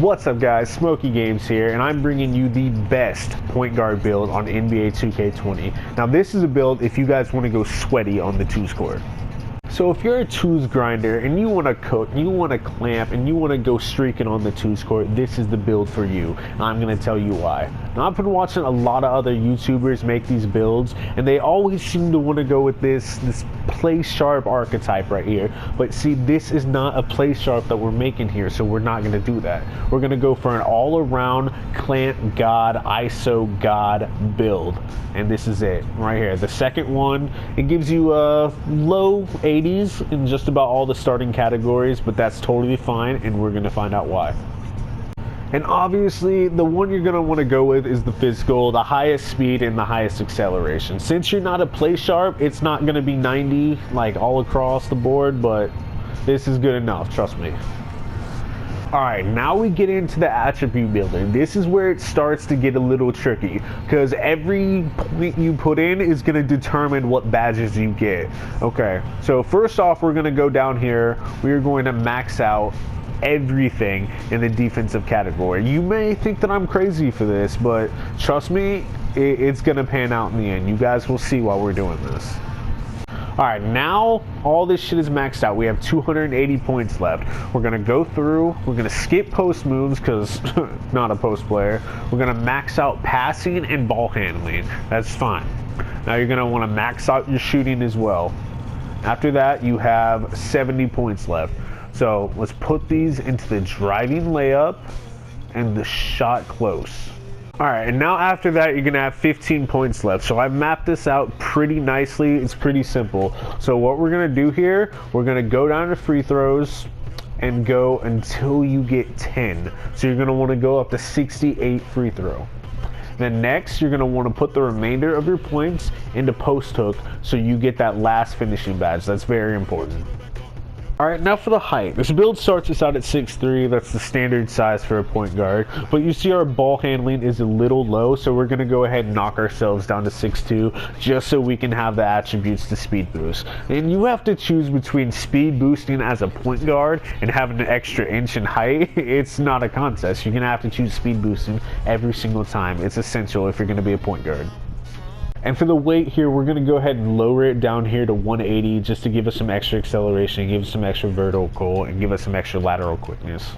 What's up guys, Smokey Games here, and I'm bringing you the best point guard build on NBA 2K20. Now this is a build if you guys want to go sweaty on the twos court. So if you're a twos grinder and you want to cook, you want to clamp, and you want to go streaking on the twos court, this is the build for you. And I'm going to tell you why. Now I've been watching a lot of other YouTubers make these builds, and they always seem to want to go with this play sharp archetype right here. But see, this is not a play sharp that we're making here, so we're not going to do that. We're going to go for an all-around clamp GAWD, ISO GAWD build. And this is it right here. The second one, it gives you a low 80s in just about all the starting categories, but that's totally fine, and we're going to find out why. And obviously, the one you're going to want to go with is the physical, the highest speed, and the highest acceleration. Since you're not a play sharp, it's not going to be 90 like all across the board, but this is good enough, trust me. Alright, now we get into the attribute building. This is where it starts to get a little tricky, because every point you put in is going to determine what badges you get. Okay, so first off, we're going to go down here. We are going to max out everything in the defensive category. You may think that I'm crazy for this, but trust me, it's going to pan out in the end. You guys will see while we're doing this. Alright, now all this shit is maxed out. We have 280 points left. We're going to go through. We're going to skip post moves because not a post player. We're going to max out passing and ball handling. That's fine. Now you're going to want to max out your shooting as well. After that, you have 70 points left. So let's put these into the driving layup and the shot close. Alright, and now after that, you're going to have 15 points left. So I've mapped this out pretty nicely. It's pretty simple. So what we're going to do here, we're going to go down to free throws and go until you get 10. So you're going to want to go up to 68 free throw. Then next, you're going to want to put the remainder of your points into post hook so you get that last finishing badge. That's very important. Alright, now for the height. This build starts us out at 6'3". That's the standard size for a point guard. But you see our ball handling is a little low, so we're going to go ahead and knock ourselves down to 6'2", just so we can have the attributes to speed boost. And you have to choose between speed boosting as a point guard and having an extra inch in height. It's not a contest. You're going to have to choose speed boosting every single time. It's essential if you're going to be a point guard. And for the weight here, we're going to go ahead and lower it down here to 180 just to give us some extra acceleration, give us some extra vertical, and give us some extra lateral quickness.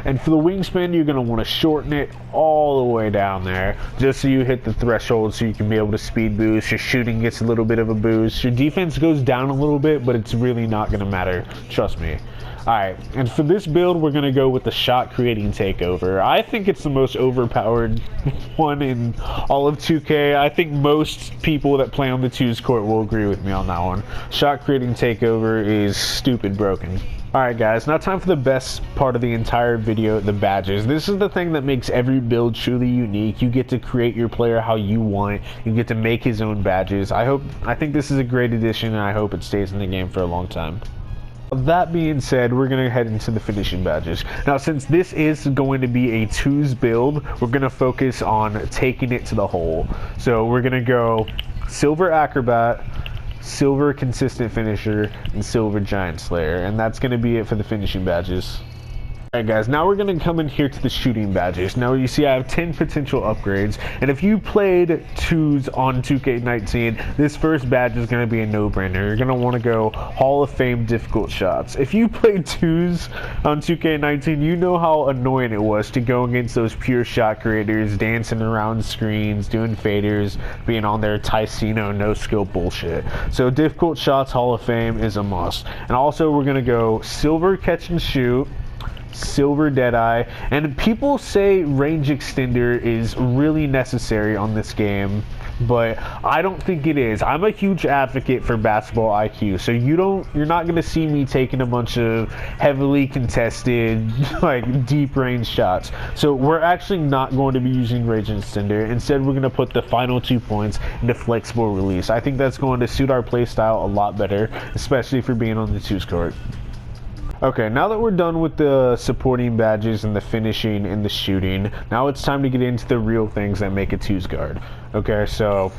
And for the wingspan, you're going to want to shorten it all the way down there just so you hit the threshold so you can be able to speed boost. Your shooting gets a little bit of a boost. Your defense goes down a little bit, but it's really not going to matter. Trust me. Alright, and for this build, we're going to go with the shot creating takeover. I think it's the most overpowered one in all of 2K. I think most people that play on the twos court will agree with me on that one. Shot creating takeover is stupid broken. Alright guys, now time for the best part of the entire video, the badges. This is the thing that makes every build truly unique. You get to create your player how you want. You get to make his own badges. I think this is a great addition, and I hope it stays in the game for a long time. That being said, we're going to head into the finishing badges. Now, since this is going to be a twos build, we're going to focus on taking it to the hole. So we're going to go silver acrobat, silver consistent finisher, and silver giant slayer. And that's going to be it for the finishing badges. Alright guys, now we're going to come in here to the shooting badges. Now you see I have 10 potential upgrades, and if you played twos on 2K19, this first badge is going to be a no-brainer. You're going to want to go Hall of Fame difficult shots. If you played twos on 2K19, you know how annoying it was to go against those pure shot creators, dancing around screens, doing faders, being on their Ticino no-skill bullshit. So difficult shots Hall of Fame is a must. And also we're going to go silver catch and shoot, silver deadeye, and people say range extender is really necessary on this game, but I don't think it is. I'm a huge advocate for basketball IQ, so you're not going to see me taking a bunch of heavily contested like deep range shots. So we're actually not going to be using range extender. Instead, we're going to put the final 2 points into flexible release. I think that's going to suit our play style a lot better, especially for being on the twos court. Okay, now that we're done with the supporting badges and the finishing and the shooting, now it's time to get into the real things that make a twos guard. Okay, so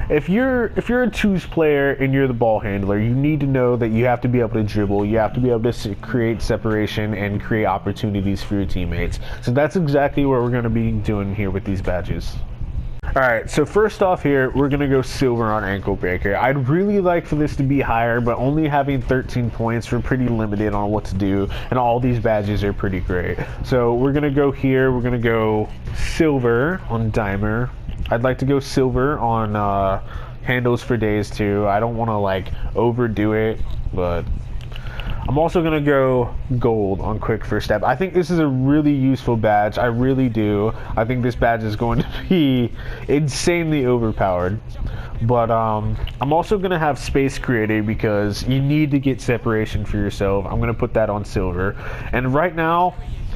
if you're a twos player and you're the ball handler, you need to know that you have to be able to dribble, you have to be able to create separation and create opportunities for your teammates. So that's exactly what we're going to be doing here with these badges. Alright, so first off here, we're going to go silver on ankle breaker. I'd really like for this to be higher, but only having 13 points, we're pretty limited on what to do, and all these badges are pretty great. So we're going to go here, we're going to go silver on dimer. I'd like to go silver on handles for days too. I don't want to like overdo it, but I'm also going to go gold on quick first step. I think this is a really useful badge. I really do. I think this badge is going to be insanely overpowered. But I'm also going to have space created because you need to get separation for yourself. I'm going to put that on silver. And right now,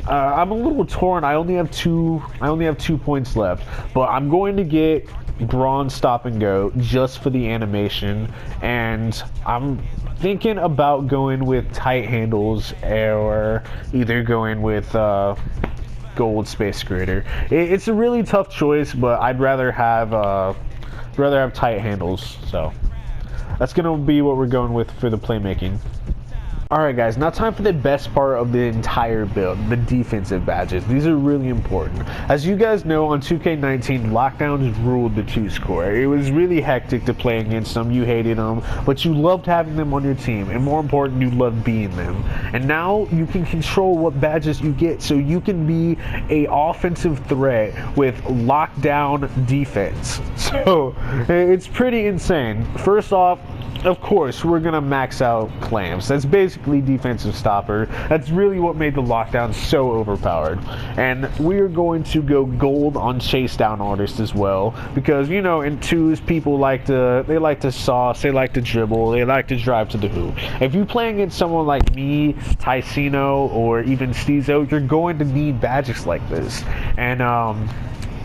I'm a little torn. I only have two points left. But I'm going to get bronze stop and go just for the animation, and I'm thinking about going with tight handles or either going with gold space creator. It's a really tough choice, but I'd rather have tight handles, so that's gonna be what we're going with for the playmaking. Alright guys, now time for the best part of the entire build, the defensive badges. These are really important. As you guys know, on 2K19, lockdowns ruled the 2-score. It was really hectic to play against them. You hated them, but you loved having them on your team, and more important, you loved being them. And now you can control what badges you get, so you can be a offensive threat with lockdown defense. So it's pretty insane. First off, of course, we're going to max out clamps. That's basically defensive stopper. That's really what made the lockdown so overpowered. And we are going to go gold on chase down artists as well, because, you know, in twos, people like to sauce, they like to dribble, they like to drive to the hoop. If you're playing against someone like me, Ticino, or even Steezo, you're going to need badges like this. And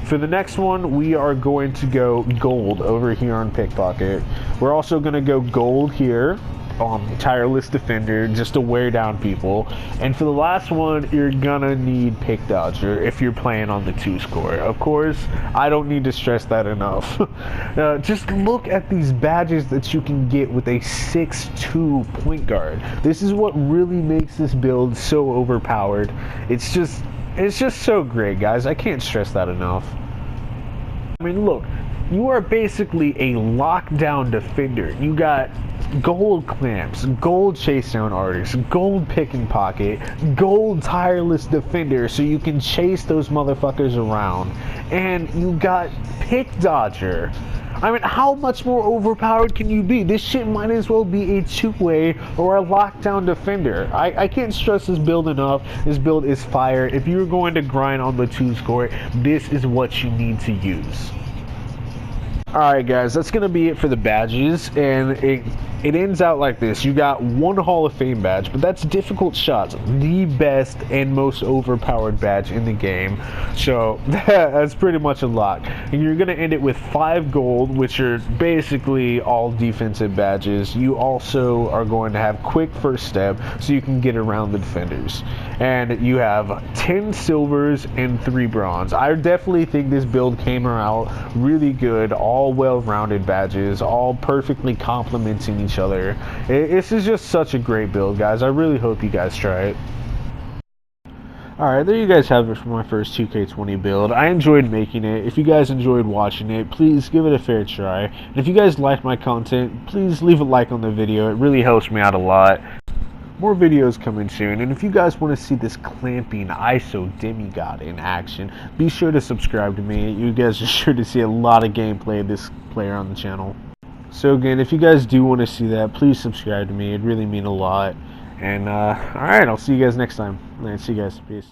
for the next one, we are going to go gold over here on pickpocket. We're also going to go gold here on tireless defender, just to wear down people. And for the last one, you're gonna need pick dodger if you're playing on the 2-score. Of course, I don't need to stress that enough. Just look at these badges that you can get with a 6'2" point guard. This is what really makes this build so overpowered. It's just so great, guys. I can't stress that enough. I mean, look, you are basically a lockdown defender. You got gold clamps, gold chase down artists, gold pick and pocket, gold tireless defender so you can chase those motherfuckers around, and you got pick dodger. I mean, how much more overpowered can you be? This shit might as well be a two-way or a lockdown defender. I can't stress this build enough. This build is fire. If you're going to grind on the 2-score, this is what you need to use. Alright guys, that's going to be it for the badges, and it ends out like this. You got one Hall of Fame badge, but that's difficult shots, the best and most overpowered badge in the game, so that's pretty much a lock. And you're going to end it with 5 gold, which are basically all defensive badges. You also are going to have quick first step, so you can get around the defenders. And you have 10 silvers and 3 bronze. I definitely think this build came out really good, all well-rounded badges, all perfectly complementing each other. This is just such a great build, guys. I really hope you guys try it. Alright, there you guys have it for my first 2K20 build. I enjoyed making it. If you guys enjoyed watching it, please give it a fair try. And if you guys like my content, please leave a like on the video. It really helps me out a lot. More videos coming soon, and if you guys want to see this clamping ISO demigod in action, be sure to subscribe to me. You guys are sure to see a lot of gameplay of this player on the channel. So again, if you guys do want to see that, please subscribe to me. It'd really mean a lot. And alright, I'll see you guys next time. Alright, see you guys. Peace.